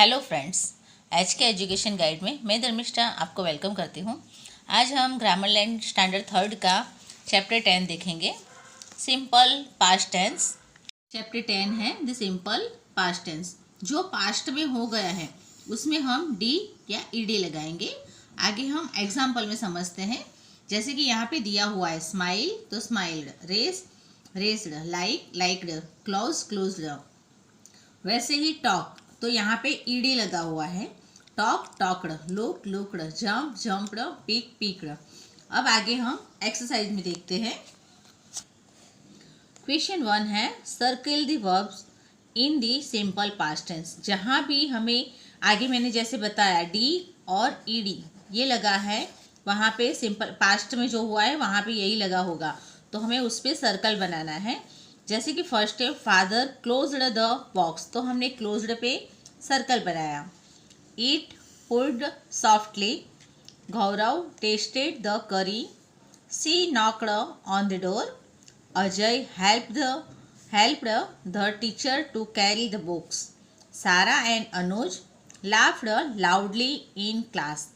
Hello friends, आज के education guide में मैं धर्मिष्ठा आपको वेलकम करती हूँ। आज हम ग्रामर लैंड स्टैंडर्ड 3 का चैप्टर 10 देखेंगे, सिंपल पास्ट टेंस। चैप्टर 10 है द सिंपल पास्ट टेंस। जो पास्ट में हो गया है उसमें हम डी या ईडी लगाएंगे। आगे हम एग्जाम्पल में समझते हैं। जैसे कि यहाँ पे दिया हुआ है स्माइल तो smiled, race raced, like liked, close closed. वैसे ही टॉक तो यहाँ पे ईडी लगा हुआ है, talk talked, look looked, jump jumped, pick picked. अब आगे हम एक्सरसाइज में देखते हैं। क्वेश्चन 1 है circle the verbs in the simple past tense. जहाँ भी हमें आगे मैंने जैसे बताया डी और ईडी ये लगा है, वहाँ पे सिंपल पास्ट में जो हुआ है वहाँ पे यही लगा होगा, तो हमें उस पर सर्कल बनाना है। जैसे कि फर्स्ट है फादर क्लोज्ड द बॉक्स, तो हमने क्लोज्ड पे सर्कल बनाया। It pulled softly, Gaurav tasted the curry, she knocked on the door, Ajay helped the teacher to carry the books, Sara and Anuj laughed loudly in class.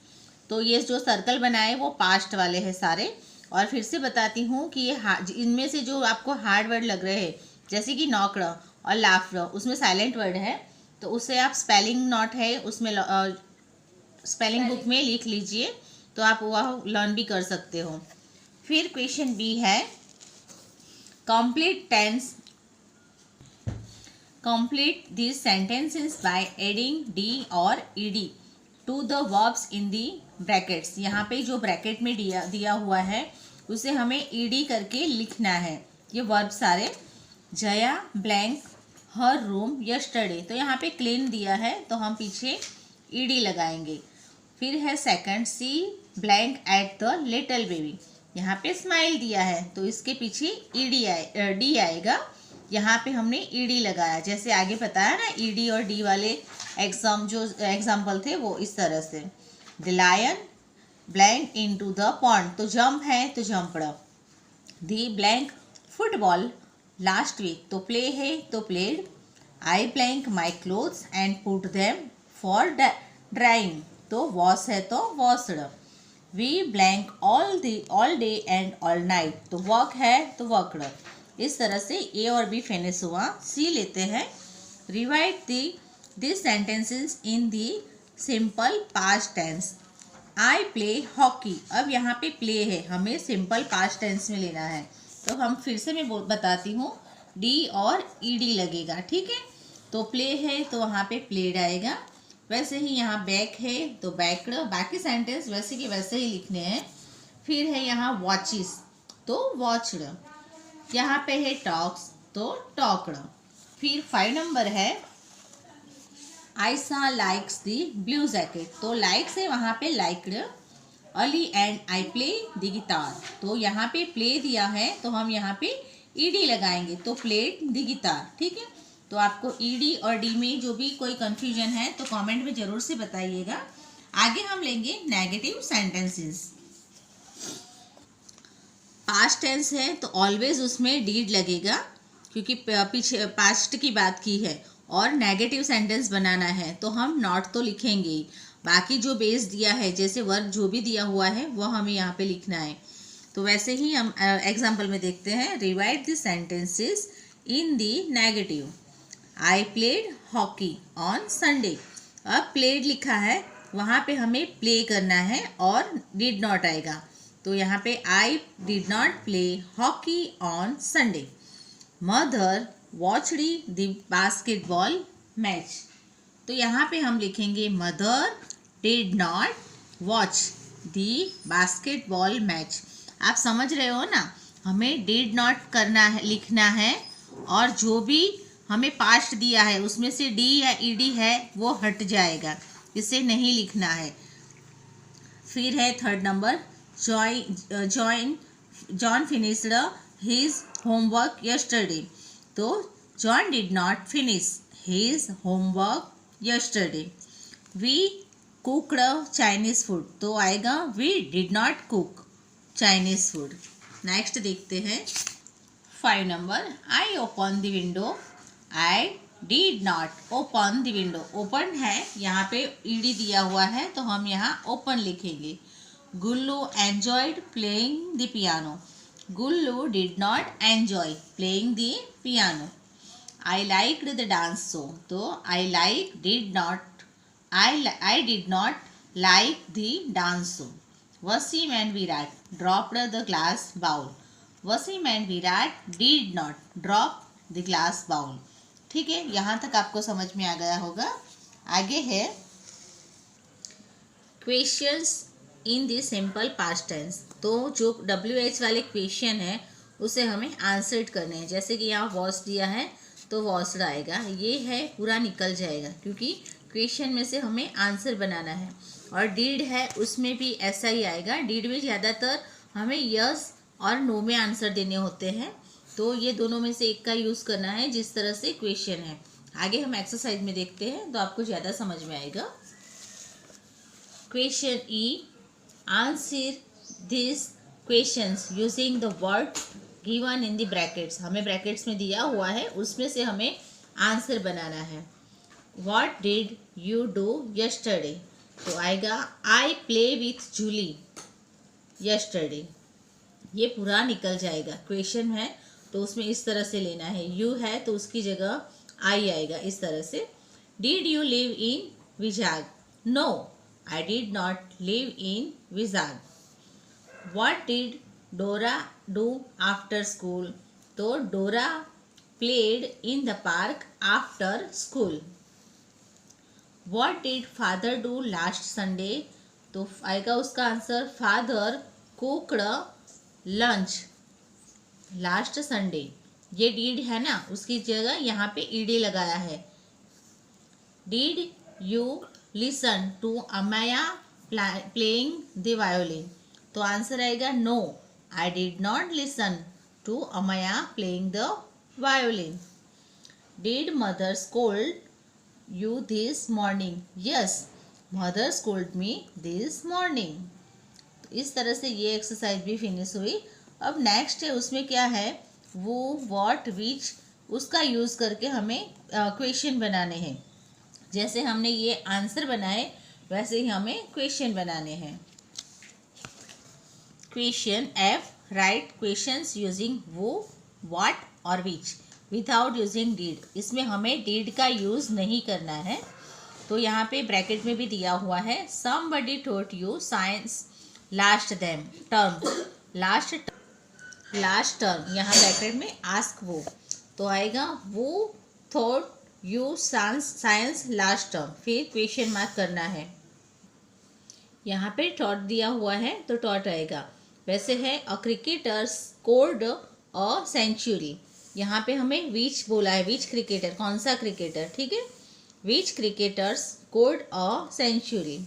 तो ये जो सर्कल बनाए वो पास्ट वाले हैं सारे। और फिर से बताती हूँ कि ये इनमें से जो आपको हार्ड वर्ड लग रहे हैं, जैसे कि नॉक्ड और लाफ्ड, उसमें साइलेंट वर्ड है, तो उसे आप स्पेलिंग नोट है उसमें स्पेलिंग बुक में लिख लीजिए, तो आप वह लर्न भी कर सकते हो। फिर क्वेश्चन बी है complete tense, complete this sentences by adding D और ED to the verbs in the brackets. यहाँ पे जो ब्रैकेट में दिया हुआ है उसे हमें ईडी करके लिखना है। ये वर्ब सारे, जया ब्लैंक हर रूम यस्टरडे, तो यहाँ पे क्लीन दिया है तो हम पीछे ईडी लगाएंगे। फिर है second C blank at the little baby, यहाँ पे स्माइल दिया है तो इसके पीछे डी आएगा, यहाँ पे हमने ईडी लगाया। जैसे आगे बताया ना ईडी और डी वाले एग्जाम्पल थे वो इस तरह से। The lion blank into the pond, तो जंप है तो jumped. The blank football last week, तो प्ले है तो played. I blank my clothes and put them for drying, तो वॉश है तो washed. We blank all day and all night, तो वर्क है तो वर्कड। इस तरह से ए और बी फिनिश हुआ। सी लेते हैं rewrite this sentences in the simple past tense. I play hockey, अब यहाँ पे प्ले है, हमें सिंपल पास्ट टेंस में लेना है, तो हम फिर से मैं बताती हूँ डी और ईडी लगेगा, ठीक है। तो प्ले है तो वहाँ पे प्लेड आएगा। वैसे ही यहाँ बैक है तो बैक्ड, बाकी सेंटेंस वैसे के वैसे ही लिखने हैं। फिर है यहाँ वॉचिस तो वॉच्ड, यहाँ पे है टॉक्स तो टॉक्ड। फिर 5 नंबर है आयसा लाइक्स दी ब्लू जैकेट, तो लाइक्स है वहाँ पे liked. Ali and I play the guitar, तो यहाँ पे प्ले दिया है तो हम यहाँ पे ईडी लगाएंगे, तो प्लेड द गिटार, ठीक है। तो आपको ईडी और डी में जो भी कोई कंफ्यूजन है तो कमेंट में ज़रूर से बताइएगा। आगे हम लेंगे नेगेटिव सेंटेंसेस। पास्ट टेंस है तो ऑलवेज उसमें डीड लगेगा, क्योंकि पीछे पास्ट की बात की है और नेगेटिव सेंटेंस बनाना है तो हम नॉट तो लिखेंगे ही। बाकी जो बेस दिया है जैसे वर्ब जो भी दिया हुआ है वो हमें यहाँ पे लिखना है। तो वैसे ही हम एग्जाम्पल में देखते हैं। Rewrite the sentences in the negative. I played hockey on Sunday, अब प्लेड लिखा है वहाँ पे हमें प्ले करना है और डिड नॉट आएगा, तो यहाँ पे आई did not play hockey on Sunday. Mother watched the basketball match, तो यहाँ पे हम लिखेंगे mother did not watch the basketball match. आप समझ रहे हो ना, हमें डिड नॉट करना है, लिखना है, और जो भी हमें पास्ट दिया है उसमें से डी या ईडी है वो हट जाएगा, इसे नहीं लिखना है। फिर है 3rd number John finished his homework yesterday, तो John did not finish his homework yesterday. We cooked Chinese food, तो आएगा we did not cook Chinese food. Next देखते हैं 5 number I open the window, I did not open the window, open है यहाँ पे ED दिया हुआ है तो हम यहाँ ओपन लिखेंगे। Gullu enjoyed playing the piano, Gullu did not enjoy playing the piano. I liked the dance show, तो I like did not, I did not like the dance show. Wasim and Virat dropped the glass bowl, Wasim and Virat did not drop the glass bowl. ठीक है, यहाँ तक आपको समझ में आ गया होगा। आगे है questions in the simple past tense. तो जो WH वाले क्वेश्चन है उसे हमें आंसर्ड करने हैं। जैसे कि यहाँ वॉस दिया है तो वॉस्ड आएगा, ये है पूरा निकल जाएगा क्योंकि क्वेश्चन में से हमें आंसर बनाना है। और डीड है उसमें भी ऐसा ही आएगा। डीड में ज़्यादातर हमें यस और नो में आंसर देने होते हैं, तो ये दोनों में से एक का यूज़ करना है जिस तरह से क्वेश्चन है। आगे हम एक्सरसाइज में देखते हैं तो आपको ज़्यादा समझ में आएगा। Question E, answer this questions using the word given in the brackets. हमें ब्रैकेट्स में दिया हुआ है उसमें से हमें आंसर बनाना है। What did you do yesterday, तो आएगा I play with Julie yesterday. ये पूरा निकल जाएगा। क्वेश्चन है तो उसमें इस तरह से लेना है, यू है तो उसकी जगह आई आएगा इस तरह से। Did you live in Vizag, no I did not live in Vizag. What did Dora do after school, तो Dora played in the park after school. What did father do last Sunday, तो आएगा उसका answer father cooked lunch last Sunday. ये did है ना, उसकी जगह यहाँ पे ईडी लगाया है। Did you listen to Amaya playing the violin, तो आंसर आएगा no I did not listen to Amaya playing the violin. Did mother scold you this morning, yes mother scolded me this morning. तो इस तरह से ये एक्सरसाइज भी फिनिश हुई। अब नेक्स्ट है उसमें क्या है, वो व्हाट विच, उसका यूज़ करके हमें क्वेश्चन बनाने हैं। जैसे हमने ये आंसर बनाए वैसे ही हमें क्वेश्चन बनाने हैं। Question F, right questions using वो, व्हाट और विच विदाउट यूजिंग डीड। इसमें हमें डीड का यूज़ नहीं करना है। तो यहाँ पे ब्रैकेट में भी दिया हुआ है, somebody taught you science last them term, last term, यहाँ ब्रैकेट में आस्क वो, तो आएगा वो thought you science last term, फिर क्वेश्चन मार्क करना है। यहाँ पे टॉट दिया हुआ है तो टॉट आएगा। वैसे है a cricketer scored a century, यहाँ पे हमें विच बोला है, विच क्रिकेटर, कौन सा क्रिकेटर, ठीक है। Which cricketers scored a century.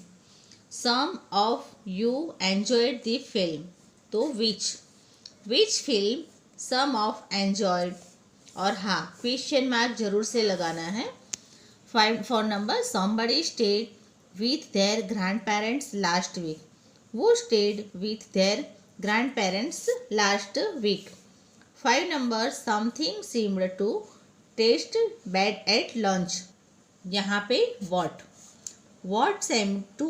Some of you enjoyed the film, तो which film some of enjoyed, और हाँ क्वेश्चन मार्क जरूर से लगाना है। 4 number, somebody stayed with their grandparents last week, वो stayed with their grandparents last week. 5 number, something seemed to taste bad at lunch, यहाँ पे what seemed to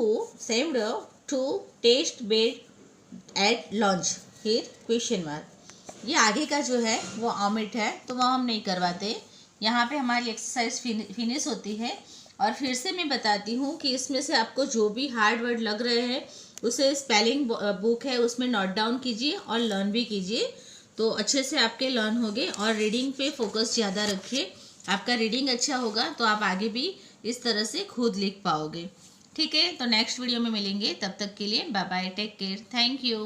taste bad at lunch, फिर question mark. ये आगे का जो है वो ऑमिट है तो वह हम नहीं करवाते। यहाँ पे हमारी एक्सरसाइज फिनिश होती है। और फिर से मैं बताती हूँ कि इसमें से आपको जो भी हार्ड वर्ड लग रहे हैं उसे स्पेलिंग बुक है उसमें नोट डाउन कीजिए और लर्न भी कीजिए, तो अच्छे से आपके लर्न होंगे। और रीडिंग पे फोकस ज़्यादा रखिए, आपका रीडिंग अच्छा होगा तो आप आगे भी इस तरह से खुद लिख पाओगे। ठीक है, तो नेक्स्ट वीडियो में मिलेंगे, तब तक के लिए bye bye, take care, thank you.